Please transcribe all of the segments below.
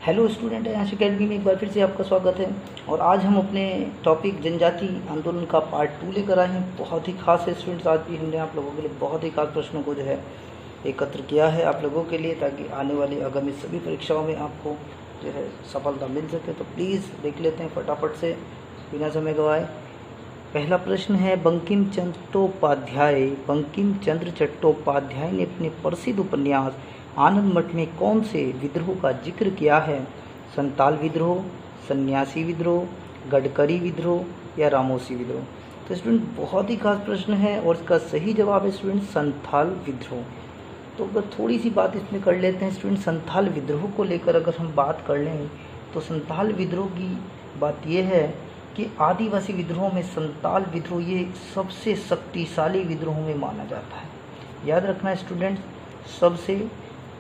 Hello student, यहाँ academy में एक बार फिर से आपका स्वागत है। और आज हम अपने टॉपिक जनजाति आंदोलन का पार्ट 2 लेकर आए हैं। बहुत ही खास है स्टूडेंट्स, आज भी हमने आप लोगों के लिए बहुत ही खास प्रश्नों को जो है एकत्र किया है आप लोगों के लिए, ताकि आने वाली आगामी सभी परीक्षाओं में आपको जो है सफलता मिल सके। तो प्लीज़ देख लेते हैं फटाफट से बिना समय गवाए। पहला प्रश्न है, बंकिम चंद्र चट्टोपाध्याय ने अपने प्रसिद्ध उपन्यास आनंद मठ में कौन से विद्रोह का जिक्र किया है? संताल विद्रोह, सन्यासी विद्रोह, गडकरी विद्रोह या रामोसी विद्रोह? तो स्टूडेंट बहुत ही खास प्रश्न है और इसका सही जवाब है स्टूडेंट संथाल विद्रोह। तो अगर थोड़ी सी बात इसमें कर लेते हैं स्टूडेंट, संथाल विद्रोह को लेकर अगर हम बात कर लें तो संथाल विद्रोह की बात यह है कि आदिवासी विद्रोह में संताल विद्रोह ये सबसे शक्तिशाली विद्रोह में माना जाता है। याद रखना स्टूडेंट, सबसे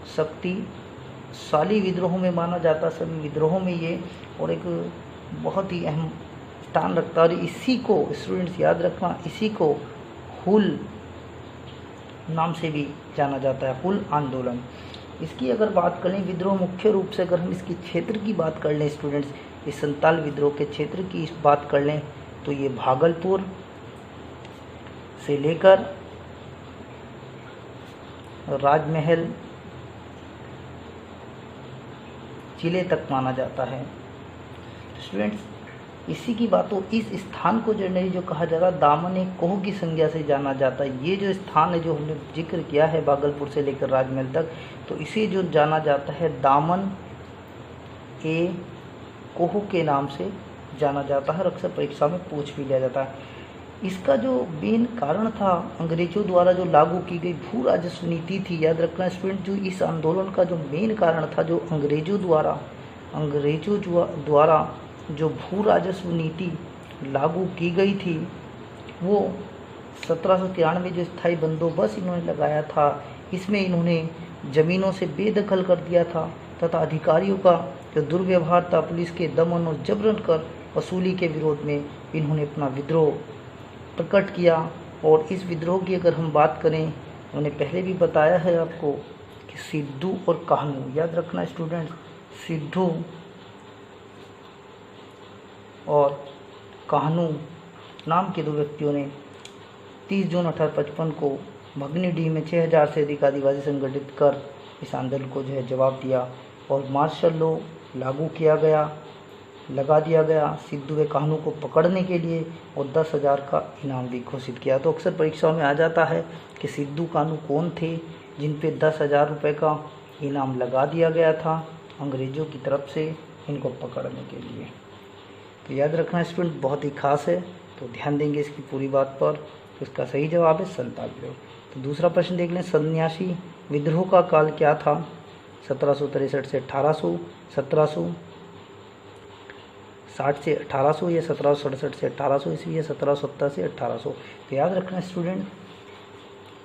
शक्तिशाली विद्रोह में माना जाता है सभी विद्रोहों में ये, और एक बहुत ही अहम स्थान रखता है। और इसी को स्टूडेंट्स याद रखना, इसी को हुल नाम से भी जाना जाता है, हुल आंदोलन। इसकी अगर बात करें विद्रोह, मुख्य रूप से अगर हम इसकी क्षेत्र की बात कर लें स्टूडेंट्स, इस संताल विद्रोह के क्षेत्र की बात कर लें तो ये भागलपुर से लेकर राजमहल जिले तक माना जाता है। स्टूडेंट्स इसी की बात हो, इस स्थान को जनरली जो कहा जाता है दामन कोह की संज्ञा से जाना जाता है। ये जो स्थान है जो हमने जिक्र किया है भागलपुर से लेकर राजमहल तक, तो इसे जो जाना जाता है दामन ए कोह के नाम से जाना जाता है और अक्सर परीक्षा में पूछ भी लिया जाता है। इसका जो मेन कारण था, अंग्रेजों द्वारा जो लागू की गई भू राजस्व नीति थी। याद रखना स्टूडेंट, जो इस आंदोलन का जो मेन कारण था, जो अंग्रेजों द्वारा जो भू राजस्व नीति लागू की गई थी, वो 1793 जो स्थायी बंदोबस्त इन्होंने लगाया था, इसमें इन्होंने ज़मीनों से बेदखल कर दिया था तथा अधिकारियों का जो दुर्व्यवहार था, पुलिस के दमन और जबरन कर वसूली के विरोध में इन्होंने अपना विद्रोह प्रकट किया। और इस विद्रोह की अगर हम बात करें, मैंने पहले भी बताया है आपको कि सिद्धू और कान्हू, याद रखना स्टूडेंट, सिद्धू और कान्हू नाम के दो व्यक्तियों ने 30 जून 1855 को भगनीडीह में 6000 से अधिक आदिवासी संगठित कर इस आंदोलन को जो है जवाब दिया और मार्शल लॉ लागू लगा दिया गया सिद्धू व कान्हू को पकड़ने के लिए, और 10,000 का इनाम भी घोषित किया। तो अक्सर परीक्षाओं में आ जाता है कि सिद्धू कान्हू कौन थे जिन पे 10,000 रुपये का इनाम लगा दिया गया था अंग्रेज़ों की तरफ से इनको पकड़ने के लिए। तो याद रखना स्टूडेंट बहुत ही खास है, तो ध्यान देंगे इसकी पूरी बात पर। तो इसका सही जवाब है संताल विद्रोह। तो दूसरा प्रश्न देख लें, सन्यासी विद्रोह का काल क्या था? 1763 से 1800, 1760 से 1800 या 1767 से 1800 ईस्वी या 1770 से 1800? तो याद रखना स्टूडेंट,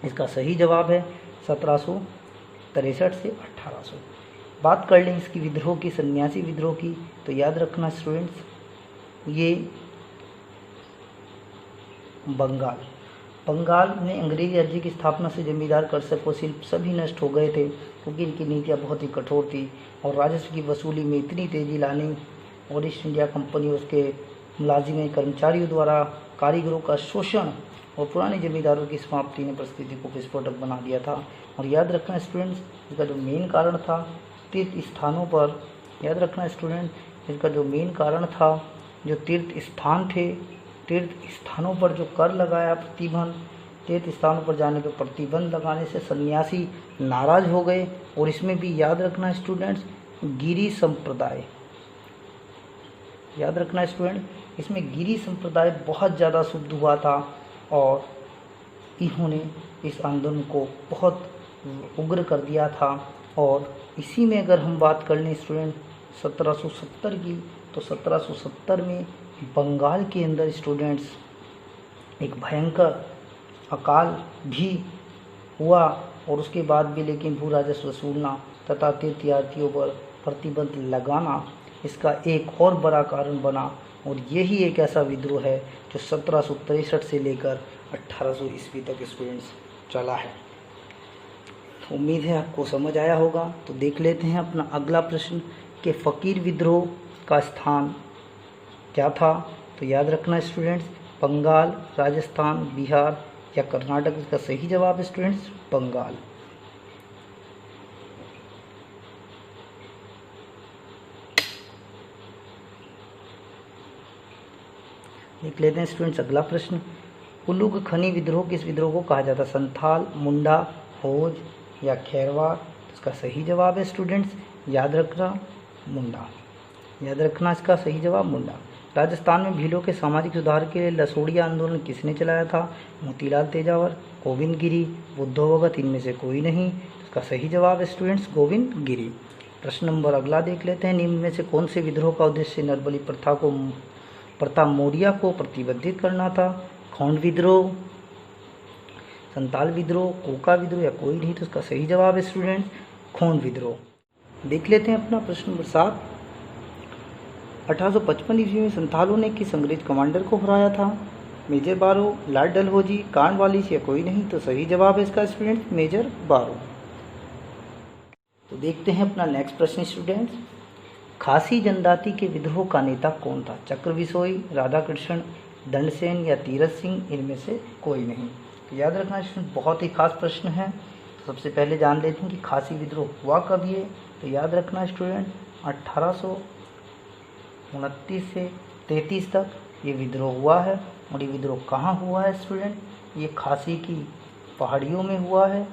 इसका सही जवाब है 1763 से 1800। बात कर लें इसकी विद्रोह की, सन्यासी विद्रोह की, तो याद रखना स्टूडेंट्स, ये बंगाल में अंग्रेजी राज्य की स्थापना से जमींदार कर सको शिल्प सभी नष्ट हो गए थे, क्योंकि इनकी नीतियाँ बहुत ही कठोर थी और राजस्व की वसूली में इतनी तेज़ी लाने और ईस्ट इंडिया कंपनी उसके मुलाजिम कर्मचारियों द्वारा कारीगरों का शोषण और पुराने जमींदारों की समाप्ति ने परिस्थिति को विस्फोटक बना दिया था। और याद रखना स्टूडेंट्स, इसका जो मेन कारण था तीर्थ स्थानों पर, याद रखना स्टूडेंट, इसका जो मेन कारण था जो तीर्थ स्थान थे, तीर्थ स्थानों पर जो कर लगाया प्रतिबंध, तीर्थ स्थानों पर जाने पर प्रतिबंध लगाने से सन्यासी नाराज हो गए। और इसमें भी याद रखना स्टूडेंट्स, गिरी संप्रदाय, याद रखना स्टूडेंट, इसमें गिरी संप्रदाय बहुत ज़्यादा शुद्ध हुआ था और इन्होंने इस आंदोलन को बहुत उग्र कर दिया था। और इसी में अगर हम बात कर लें स्टूडेंट 1770 की, तो 1770 में बंगाल के अंदर स्टूडेंट्स एक भयंकर अकाल भी हुआ और उसके बाद भी लेकिन भू राजस्व वसूलना तथा तीर्थयात्रियों पर प्रतिबंध लगाना इसका एक और बड़ा कारण बना। और यही एक ऐसा विद्रोह है जो 1763 से लेकर 1800 ईस्वी तक स्टूडेंट्स चला है। तो उम्मीद है आपको समझ आया होगा। तो देख लेते हैं अपना अगला प्रश्न। के फ़कीर विद्रोह का स्थान क्या था? तो याद रखना स्टूडेंट्स, बंगाल, राजस्थान, बिहार या कर्नाटक। इसका सही जवाब है स्टूडेंट्स बंगाल। देख लेते हैं स्टूडेंट्स अगला प्रश्न। उलुग खनी विद्रोह किस विद्रोह को कहा जाता है? संथाल, मुंडा, होज या खैरवार। इसका सही जवाब है स्टूडेंट्स, याद रखना मुंडा। याद रखना इसका सही जवाब मुंडा। राजस्थान में भीलों के सामाजिक सुधार के लिए लसोड़िया आंदोलन किसने चलाया था? मोतीलाल तेजावर, गोविंद गिरी, बुद्धो भगत, इनमें से कोई नहीं। इसका सही जवाब है स्टूडेंट्स गोविंद गिरी। प्रश्न नंबर अगला देख लेते हैं। निम्न में से कौन से विद्रोह का उद्देश्य नरबली प्रथा मौर्य को प्रतिबंधित करना था? खोंड विद्रोह, संताल विद्रोह, कोका विद्रोह या कोई नहीं। तो इसका सही जवाब है स्टूडेंट्स खोंड विद्रोह। देख लेते हैं अपना प्रश्न नंबर 7। 1855 ईस्वी में संथालों ने किस अंग्रेज कमांडर को हराया था? मेजर बारो, लॉर्ड डलहौजी, कॉर्नवालिस या कोई नहीं। तो सही जवाब है इसका स्टूडेंट्स मेजर बारो। तो देखते हैं अपना नेक्स्ट प्रश्न स्टूडेंट्स। खासी जनजाति के विद्रोह का नेता कौन था? चक्र बिसोई, राधाकृष्ण, दंडसेन या तीरथ सिंह, इनमें से कोई नहीं। तो याद रखना स्टूडेंट बहुत ही खास प्रश्न है। तो सबसे पहले जान लेते हैं कि खासी विद्रोह हुआ कब ये। तो याद रखना स्टूडेंट 1829 से 33 तक ये विद्रोह हुआ है। और ये विद्रोह कहाँ हुआ है स्टूडेंट? ये खासी की पहाड़ियों में हुआ है।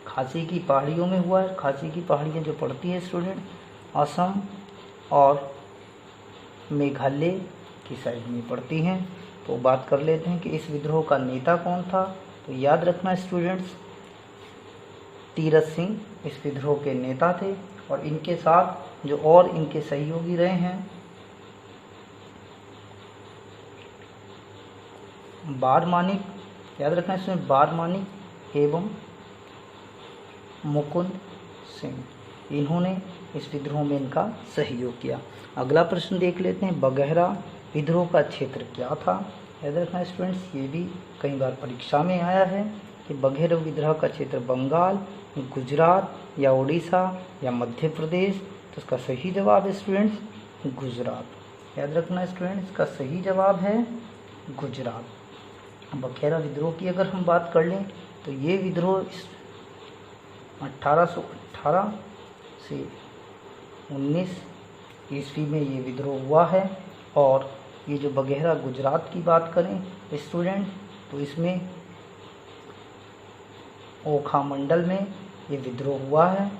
खासी की पहाड़ियों में हुआ है। खासी की पहाड़ियाँ जो पड़ती है स्टूडेंट असम और मेघालय की साइड में पड़ती हैं। तो बात कर लेते हैं कि इस विद्रोह का नेता कौन था। तो याद रखना स्टूडेंट्स तीरथ सिंह इस विद्रोह के नेता थे। और इनके साथ जो और इनके सहयोगी रहे हैं बारमानिक, याद रखना इसमें बारमानिक एवं मुकुंद सिंह, इन्होंने इस विद्रोह में इनका सहयोग किया। अगला प्रश्न देख लेते हैं। बघेरा विद्रोह का क्षेत्र क्या था? याद रखना स्टूडेंट्स ये भी कई बार परीक्षा में आया है कि बघेरा विद्रोह का क्षेत्र बंगाल, गुजरात या उड़ीसा या मध्य प्रदेश। तो इसका सही जवाब है स्टूडेंट्स गुजरात। याद रखना स्टूडेंट्स इसका सही जवाब है गुजरात। बघेरा विद्रोह की अगर हम बात कर लें तो ये विद्रोह 1818 से 19 ईस्वी में ये विद्रोह हुआ है। और ये जो बघेरा गुजरात की बात करें स्टूडेंट तो इसमें ओखा मंडल में ये विद्रोह हुआ है,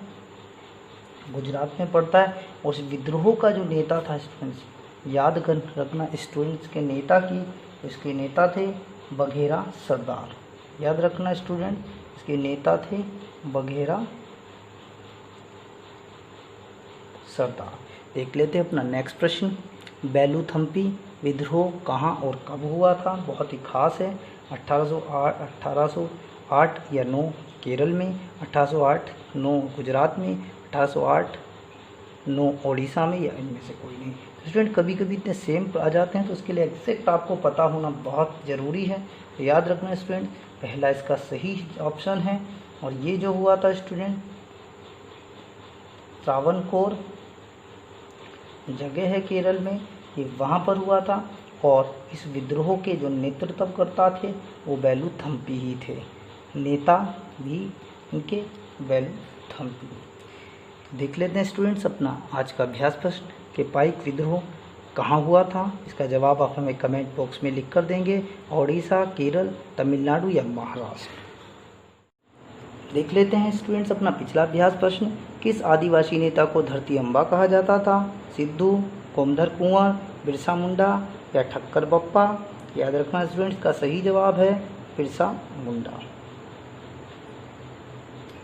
गुजरात में पड़ता है। और उस विद्रोह का जो नेता था स्टूडेंट्स याद कर रखना स्टूडेंट्स के नेता की, इसके नेता थे बघेरा सरदार। याद रखना स्टूडेंट इसके नेता थे बघेरा सरदार। देख लेते हैं अपना नेक्स्ट प्रश्न। बेलूथम्पी विद्रोह कहाँ और कब हुआ था? बहुत ही खास है। 1808 या 9 केरल में, 1808-9 गुजरात में, 1808-9 ओडिशा में या इनमें से कोई नहीं। स्टूडेंट कभी कभी इतने सेम आ जाते हैं तो उसके लिए एग्जैक्ट आपको पता होना बहुत ज़रूरी है। तो याद रखना स्टूडेंट पहला इसका सही ऑप्शन है। और ये जो हुआ था स्टूडेंट त्रावणकोर जगह है केरल में, ये वहाँ पर हुआ था। और इस विद्रोह के जो नेतृत्वकर्ता थे वो बेलूथम्पी ही थे, नेता भी इनके बेलूथम्पी। देख लेते हैं स्टूडेंट्स अपना आज का अभ्यास प्रश्न कि पाइक विद्रोह कहाँ हुआ था। इसका जवाब आप हमें कमेंट बॉक्स में लिख कर देंगे। ओडिशा, केरल, तमिलनाडु या महाराष्ट्र। देख लेते हैं स्टूडेंट्स अपना पिछला अभ्यास प्रश्न। किस आदिवासी नेता को धरती अम्बा कहा जाता था? सिद्धू, कोमधर कुंवर, बिरसा मुंडा या ठक्कर बप्पा। याद रखना स्टूडेंट्स का सही जवाब है बिरसा मुंडा।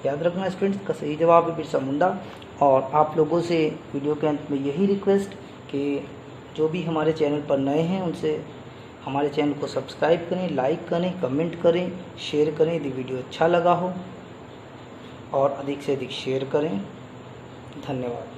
याद रखना स्टूडेंट्स का सही जवाब है बिरसा मुंडा। और आप लोगों से वीडियो के अंत में यही रिक्वेस्ट कि जो भी हमारे चैनल पर नए हैं उनसे हमारे चैनल को सब्सक्राइब करें, लाइक करें, कमेंट करें, शेयर करें यदि वीडियो अच्छा लगा हो, और अधिक से अधिक शेयर करें। धन्यवाद।